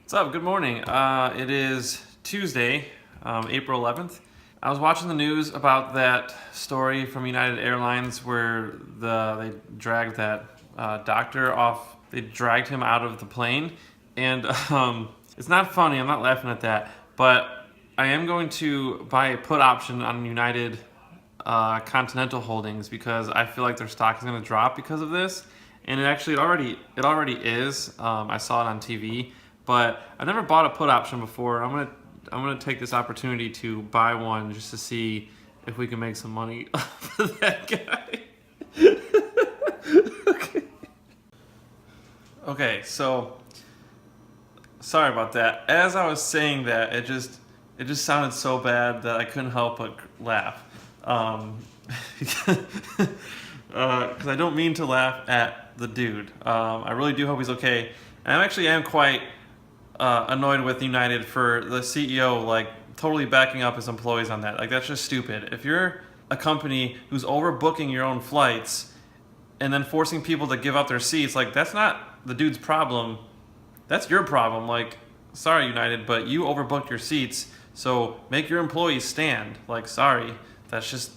What's up? Good morning. It is Tuesday, April 11th. I was watching the news about that story from United Airlines where they dragged that doctor off. They dragged him out of the plane, and it's not funny. I'm not laughing at that, but I am going to buy a put option on United Continental Holdings because I feel like their stock is going to drop because of this. And it already is. I saw it on TV, but I've never bought a put option before. I'm gonna take this opportunity to buy one just to see if we can make some money off of that guy. Okay. Okay, so sorry about that. As I was saying that, it just sounded so bad that I couldn't help but laugh. Because I don't mean to laugh at the dude. I really do hope he's okay. And I am quite annoyed with United for the CEO like totally backing up his employees on that. Like that's just stupid. If you're a company who's overbooking your own flights and then forcing people to give up their seats, like that's not the dude's problem. That's your problem. Like, sorry United, but you overbooked your seats, so make your employees stand. Like, sorry, that's just.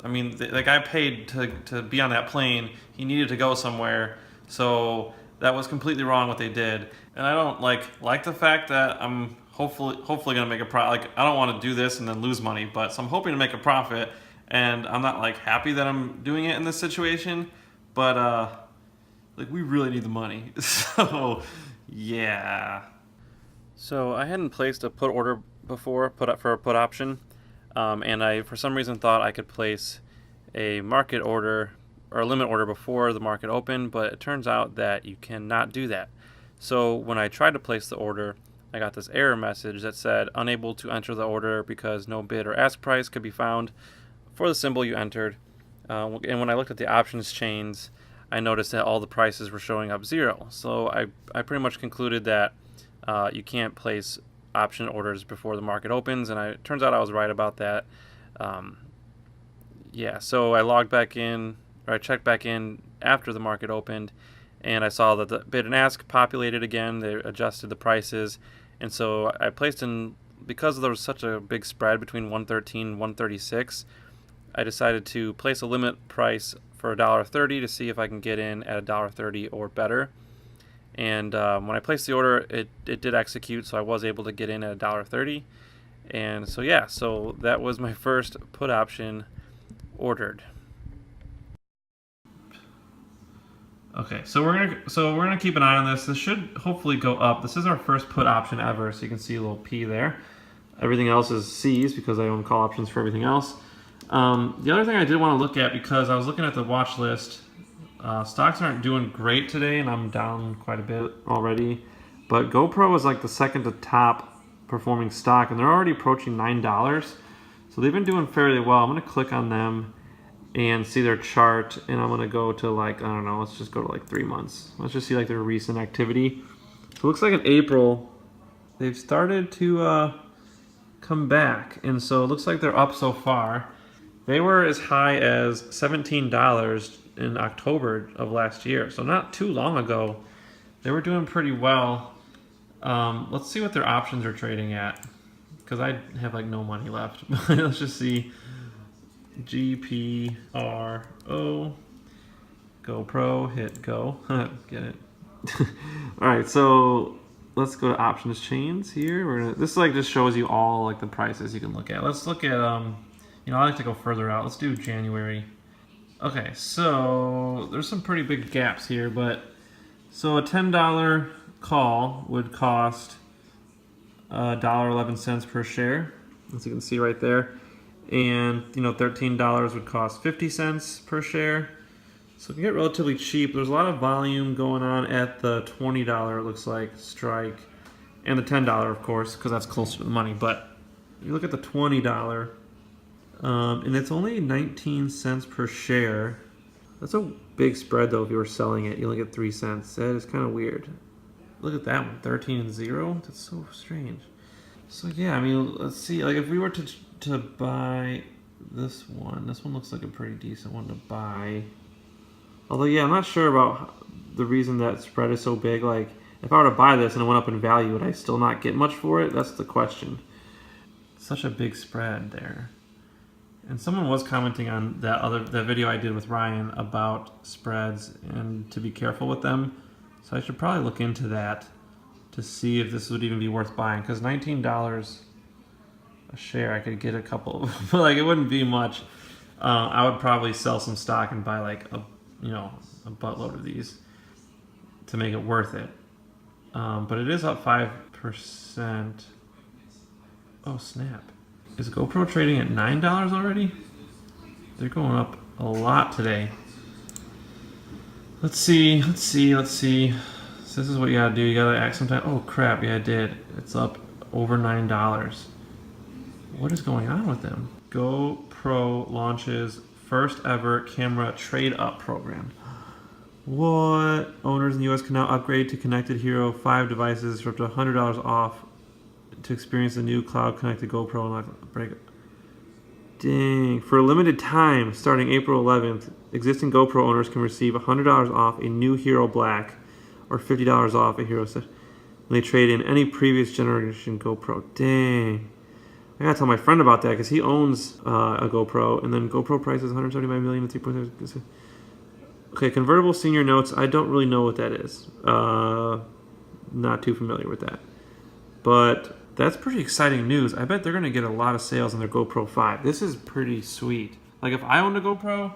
I mean, the guy paid to be on that plane. He needed to go somewhere, so that was completely wrong what they did. And I don't like the fact that I'm hopefully gonna make a profit. Like I don't want to do this and then lose money, but so I'm hoping to make a profit. And I'm not like happy that I'm doing it in this situation, but like we really need the money. So yeah. So I hadn't placed a put order before, put up for a put option. And I, for some reason, thought I could place a market order or a limit order before the market opened, but it turns out that you cannot do that. So when I tried to place the order, I got this error message that said unable to enter the order because no bid or ask price could be found for the symbol you entered. And when I looked at the options chains, I noticed that all the prices were showing up zero. So I pretty much concluded that you can't place option orders before the market opens, and it turns out I was right about that. Yeah, so I logged back in, or I checked back in after the market opened, and I saw that the bid and ask populated again. They adjusted the prices, and so I placed in, because there was such a big spread between 113 and 136, I decided to place a limit price for $1.30 to see if I can get in at $1.30 or better. And when I placed the order, it did execute, so I was able to get in at $1.30. And so yeah, so that was my first put option ordered. Okay, so we're gonna keep an eye on this. This should hopefully go up. This is our first put option ever, so you can see a little P there. Everything else is C's because I own call options for everything else. The other thing I did want to look at, because I was looking at the watch list. Stocks aren't doing great today, and I'm down quite a bit already. But GoPro is like the second to top performing stock, and they're already approaching $9. So they've been doing fairly well. I'm going to click on them and see their chart, and I'm going to go to like, I don't know, let's just go to like 3 months. Let's just see like their recent activity. So it looks like in April, they've started to come back, and so it looks like they're up so far. They were as high as $17 in October of last year, so not too long ago. They were doing pretty well. Let's see what their options are trading at, because I have like no money left. Let's just see. GPRO GoPro, hit go. Get it. All right, so let's go to options chains here. This like just shows you all like the prices you can look at. Let's look at you know, I like to go further out. Let's do January. Okay, so there's some pretty big gaps here, but so a $10 call would cost $1.11 per share, as you can see right there, and you know, $13 would cost 50 cents per share. So it can get relatively cheap. There's a lot of volume going on at the $20, it looks like, strike, and the $10, of course, because that's closer to the money. But you look at the $20. And it's only 19 cents per share. That's a big spread though. If you were selling it, you only get 3 cents. That is kind of weird. Look at that one, 13 and 0. That's so strange. So yeah, I mean, let's see. Like if we were to buy this one looks like a pretty decent one to buy. Although yeah, I'm not sure about the reason that spread is so big. Like If I were to buy this and it went up in value, would I still not get much for it? That's the question. Such a big spread there. And someone was commenting on that video I did with Ryan about spreads and to be careful with them. So I should probably look into that to see if this would even be worth buying, because $19 a share, I could get a couple of, but like it wouldn't be much. I would probably sell some stock and buy like a buttload of these to make it worth it. But it is up 5%. Oh snap. Is GoPro trading at $9 already? They're going up a lot today. Let's see. So this is what you gotta do. You gotta act sometime. Oh crap, yeah, it did. It's up over $9. What is going on with them? GoPro launches first ever camera trade-up program. What? Owners in the US can now upgrade to connected Hero 5 devices for up to $100 off to experience the new cloud-connected GoPro and break. Dang. For a limited time, starting April 11th, existing GoPro owners can receive $100 off a new Hero Black or $50 off a Hero set when they trade in any previous generation GoPro. Dang. I gotta tell my friend about that because he owns a GoPro, and then GoPro prices $175 million and 3.6. Okay, convertible senior notes. I don't really know what that is. Not too familiar with that. But that's pretty exciting news. I bet they're gonna get a lot of sales on their GoPro 5. This is pretty sweet. Like if I owned a GoPro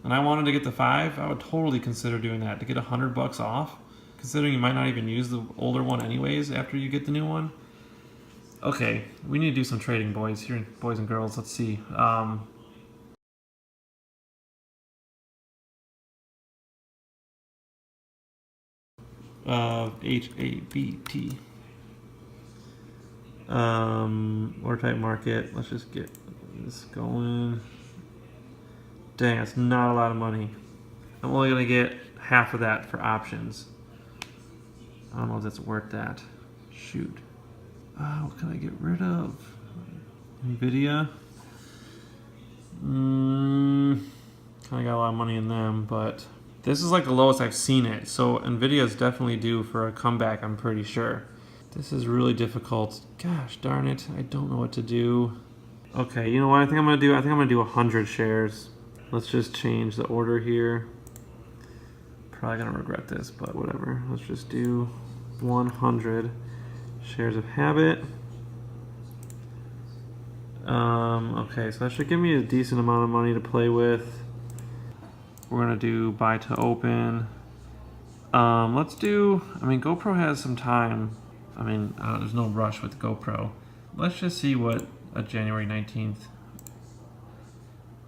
and I wanted to get the 5, I would totally consider doing that to get $100 off, considering you might not even use the older one anyways after you get the new one. Okay, we need to do some trading, boys and girls. Let's see. HABT. Order type market. Let's just get this going. Dang, that's not a lot of money. I'm only gonna get half of that for options. I don't know if that's worth that. Shoot. What can I get rid of? NVIDIA. Kind of got a lot of money in them, but this is like the lowest I've seen it. So NVIDIA is definitely due for a comeback, I'm pretty sure. This is really difficult. Gosh darn it, I don't know what to do. Okay, you know what I think I'm gonna do? I think I'm gonna do 100 shares. Let's just change the order here. Probably gonna regret this, but whatever. Let's just do 100 shares of Habit. Okay, so that should give me a decent amount of money to play with. We're gonna do buy to open. Let's do, I mean, GoPro has some time. I mean, there's no rush with GoPro. Let's just see what a January 19th.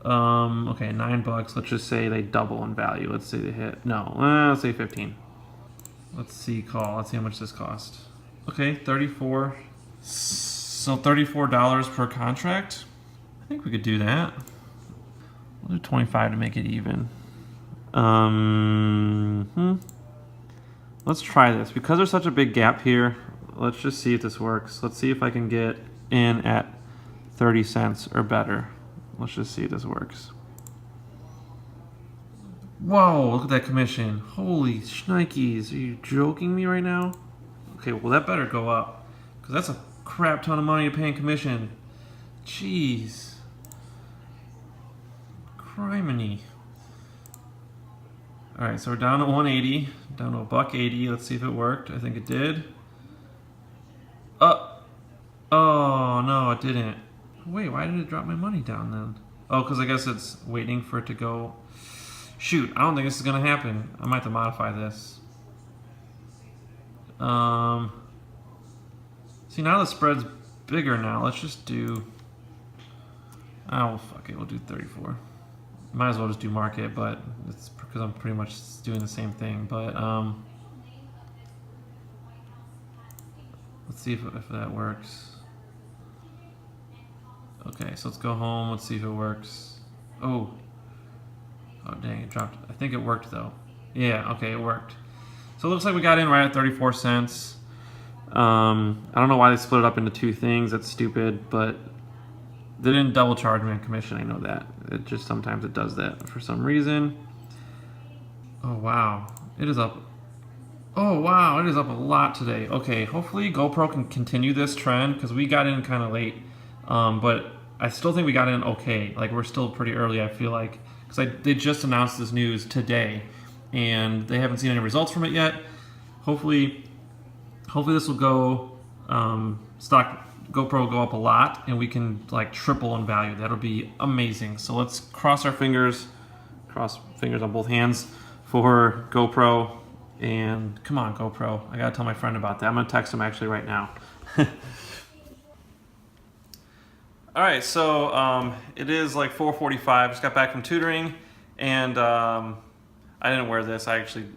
Okay, $9. Let's just say they double in value. Let's say they hit, no, let's say 15. Let's see call, let's see how much this cost. Okay, 34. So $34 per contract. I think we could do that. We'll do 25 to make it even. Let's try this. Because there's such a big gap here, let's just see if this works. Let's see if I can get in at 30 cents or better. Let's just see if this works. Whoa, look at that commission. Holy shnikes, are you joking me right now? Okay, well that better go up, because that's a crap ton of money to pay in commission. Jeez. Criminy. Alright, so we're down to 180, down to $1.80. Let's see if it worked. I think it did. Oh no, it didn't. Wait, why did it drop my money down then? Oh, because I guess it's waiting for it to go. Shoot, I don't think this is going to happen. I might have to modify this. See, now the spread's bigger now. Let's just do, oh, fuck it, we'll do 34. Might as well just do market, but it's because I'm pretty much doing the same thing. But let's see if that works. Okay, so let's go home. Let's see if it works. Oh dang, it dropped. I think it worked though. Yeah, okay, it worked. So it looks like we got in right at 34 cents. I don't know why they split it up into two things. That's stupid, but they didn't double charge me on commission. I know that. It just sometimes it does that for some reason. Oh wow, it is up Oh wow, it is up a lot today. Okay, hopefully GoPro can continue this trend because we got in kind of late, but I still think we got in okay. Like we're still pretty early, I feel like, because they just announced this news today, and they haven't seen any results from it yet. Hopefully, this will go stock GoPro will go up a lot, and we can like triple in value. That'll be amazing. So let's cross fingers on both hands for GoPro. And come on, GoPro. I gotta tell my friend about that. I'm gonna text him actually right now. All right, so it is like 4:45. Just got back from tutoring, and I didn't wear this. I actually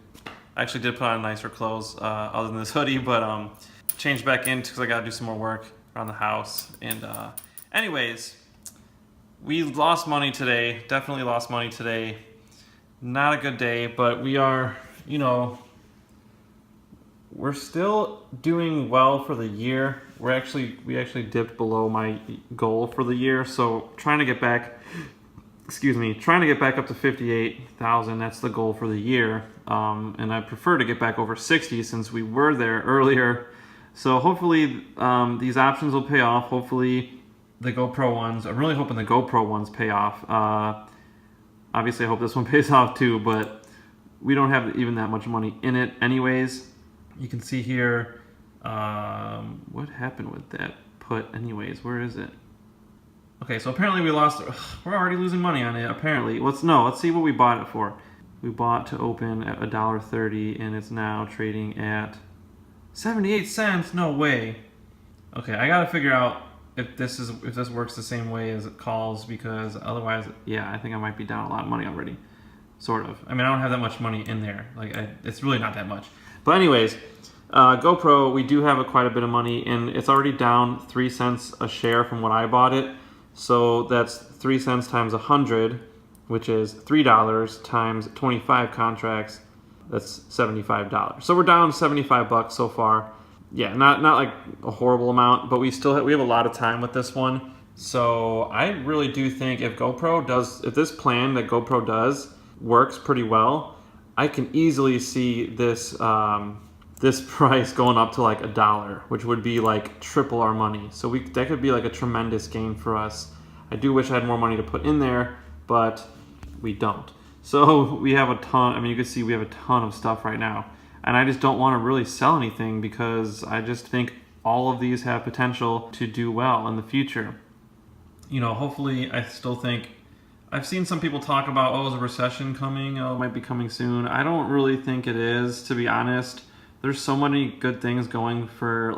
did put on nicer clothes other than this hoodie, but changed back in because I gotta do some more work around the house. And anyways, we lost money today. Definitely lost money today. Not a good day, but we are, we're still doing well for the year. We actually dipped below my goal for the year, so trying to get back up to 58,000. That's the goal for the year, and I prefer to get back over 60 since we were there earlier. So hopefully these options will pay off. Hopefully the GoPro ones. I'm really hoping the GoPro ones pay off. Obviously, I hope this one pays off too, but we don't have even that much money in it anyways. You can see here, what happened with that put anyways? Where is it? Okay, so apparently we lost, we're already losing money on it, apparently. Let's see what we bought it for. We bought to open at $1.30, and it's now trading at 78 cents, no way. Okay, I gotta figure out if this works the same way as it calls, because otherwise, yeah, I think I might be down a lot of money already. Sort of. I mean, I don't have that much money in there. It's really not that much. But anyways, GoPro, we do have quite a bit of money, and it's already down 3 cents a share from what I bought it. So that's 3 cents times 100, which is $3 times 25 contracts. That's $75. So we're down $75 so far. Yeah, not like a horrible amount, but we have a lot of time with this one. So I really do think if this plan that GoPro does works pretty well, I can easily see this this price going up to like $1, which would be like triple our money. So that could be like a tremendous gain for us. I do wish I had more money to put in there, but we don't. So we have a ton. I mean, you can see we have a ton of stuff right now, and I just don't want to really sell anything because I just think all of these have potential to do well in the future. Hopefully, I still think. I've seen some people talk about, is a recession coming? It might be coming soon. I don't really think it is, to be honest. There's so many good things going for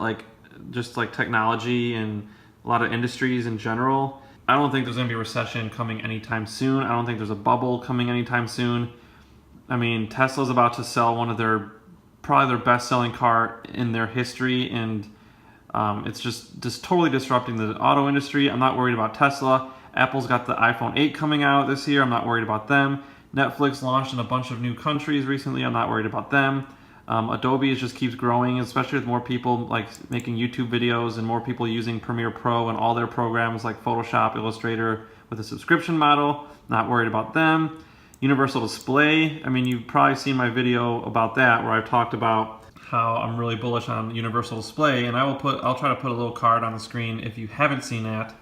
just technology and a lot of industries in general. I don't think there's going to be a recession coming anytime soon. I don't think there's a bubble coming anytime soon. I mean, Tesla's about to sell probably their best-selling car in their history, and it's just totally disrupting the auto industry. I'm not worried about Tesla. Apple's got the iPhone 8 coming out this year. I'm not worried about them. Netflix launched in a bunch of new countries recently. I'm not worried about them. Adobe just keeps growing, especially with more people making YouTube videos and more people using Premiere Pro and all their programs like Photoshop, Illustrator with a subscription model. Not worried about them. Universal Display. I mean, you've probably seen my video about that where I've talked about how I'm really bullish on Universal Display, and I'll try to put a little card on the screen if you haven't seen that.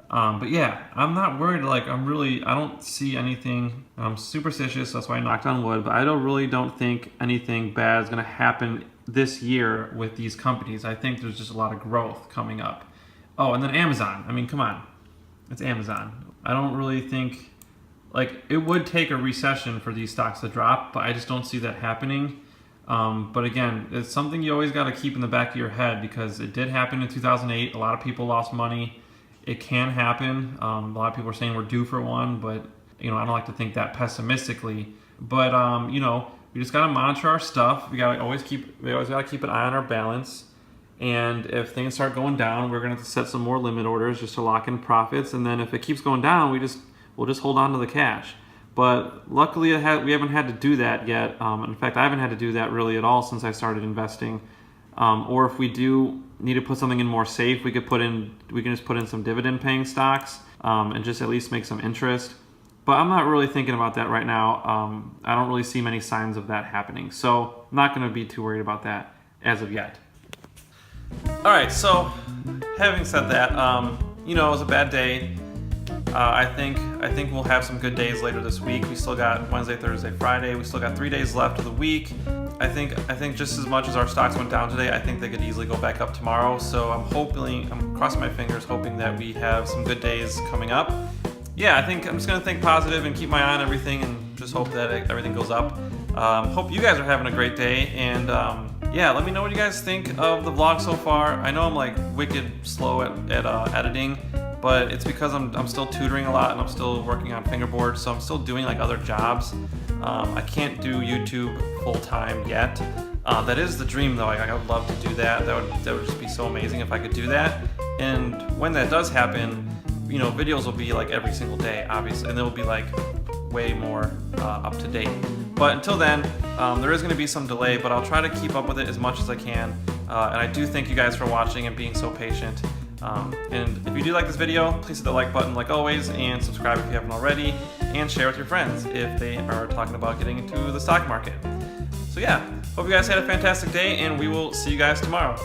But yeah, I'm not worried. I don't see anything. I'm superstitious, that's why I knocked on wood, but I don't think anything bad is going to happen this year with these companies. I think there's just a lot of growth coming up. Oh, and then Amazon. I mean, come on. It's Amazon. I don't really think, it would take a recession for these stocks to drop, but I just don't see that happening. But again, it's something you always got to keep in the back of your head because it did happen in 2008. A lot of people lost money. It can happen. A lot of people are saying we're due for one, but I don't like to think that pessimistically. But we just gotta monitor our stuff. We always gotta keep an eye on our balance. And if things start going down, we're gonna have to set some more limit orders just to lock in profits. And then if it keeps going down, we'll just hold on to the cash. But luckily, we haven't had to do that yet. In fact, I haven't had to do that really at all since I started investing. Or if we do need to put something in more safe, we can just put in some dividend paying stocks and just at least make some interest. but I'm not really thinking about that right now. I don't really see many signs of that happening, so I'm not going to be too worried about that as of yet. All right, so having said that, you know, it was a bad day. I think we'll have some good days later this week. We still got Wednesday, Thursday, Friday. We still got 3 days left of the week. I think just as much as our stocks went down today, I think they could easily go back up tomorrow. So I'm crossing my fingers, hoping that we have some good days coming up. Yeah, I think I'm just gonna think positive and keep my eye on everything and just hope that everything goes up. Hope you guys are having a great day, and yeah, let me know what you guys think of the vlog so far. I know I'm like wicked slow at editing, but it's because I'm still tutoring a lot and I'm still working on fingerboards, so I'm still doing like other jobs. I can't do YouTube full time yet. That is the dream though. I would love to do that. That would just be so amazing if I could do that. And when that does happen, you know, videos will be like every single day, obviously, and they'll be like way more up to date. But until then, there is going to be some delay, but I'll try to keep up with it as much as I can. And I do thank you guys for watching and being so patient. And if you do like this video, please hit the like button like always, and subscribe if you haven't already, and share with your friends if they are talking about getting into the stock market. So yeah, hope you guys had a fantastic day, and we will see you guys tomorrow.